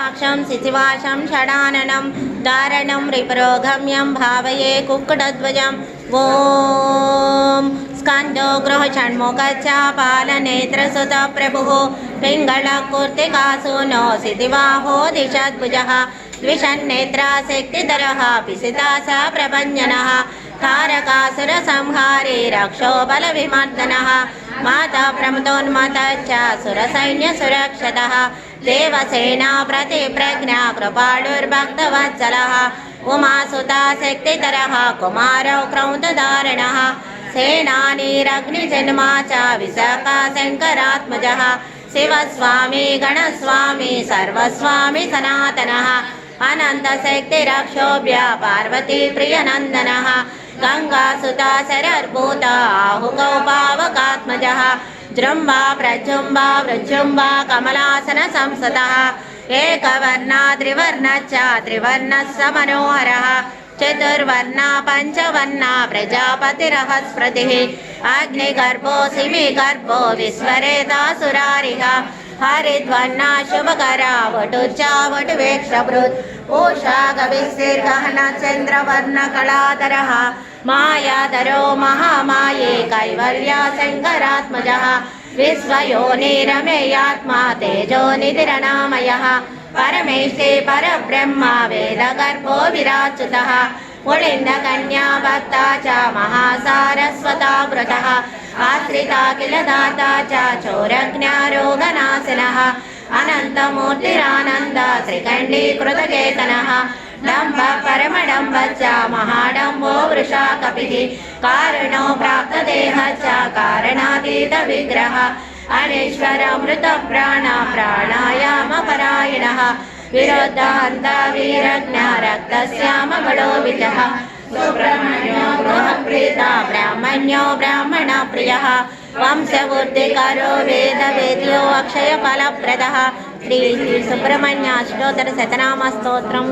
विशालाक्षं शिशिवाशं षडाननं दारणं रिपुरोगम्यं भावये कुक्कुटध्वजम् ॐ स्कन्दो गृहषण्मुखश्च पालनेत्रसुत प्रभुः पिङ्गलकूर्तिकासूनो शितिबाहो दिशद्भुजः द्विषन्नेत्रा शक्तिधरः पिसिता स प्रभञ्जनः तारकासुरसंहारे रक्षो बलविमर्दनः माता प्रमतोन्मतश्च सुरसैन्यसुरक्षतः देवसेना प्रतिप्रज्ञा कृपालुर्भक्तवत्सलः उमासुता शक्तिधरः कुमारौ क्रौतधारणः सेनानीरग्निजन्मा च विशाखा शङ्करात्मजः शिवस्वामी गणस्वामी सर्वस्वामी सनातनः अनन्तशक्तिरक्षोभ्य पार्वती प्रियनन्दनः गङ्गासुता शरर्भूता आहुगौ पावकात्मजः जृम्बा प्रजृम्बा वृजृम्बा कमलासन संसदः एकवर्णा त्रिवर्णश्च त्रिवर्णः समनोहरः चतुर्वर्णा पञ्चवर्णा प्रजापतिरः स्मृतिः अग्निगर्भो शिविगर्भो विश्वरेतासुरारिः हरिद्वर्णा शुभकरा वटुर्चा वटुवेक्षभृत् उषा कविस्तिर्गहन चन्द्रवर्णकलाधरः मायाधरो महामाये कैवल्या शङ्करात्मजः विश्वयोनिरमेयात्मा तेजोनिधिरनामयः परमेष्ठे परब्रह्म वेदगर्भो विराच्युतः पुलिन्दकन्या भक्ता च महासारस्वता वृतः आश्रिता किल दाता च चोरज्ञारोगनाशनः अनन्तमूर्तिरानन्द श्रीकण्डीकृतकेतनः डम्ब परमडम्ब च महाडम्बो वृषा कपिः कारणो प्राप्तदेह च कारणातीतविग्रह अनीश्वरमृतप्राण प्राणायामपरायणः विरोधान्त वीरज्ञ रक्तश्याम गणोविजः सुब्रह्मण्यो गृहप्रीता ब्राह्मण्यो ब्राह्मणप्रियः वंशवृद्धिकरो वेदवेद्यो अक्षयफलप्रदः श्री सुब्रह्मण्याष्टोत्तरशतनामस्तोत्रम्।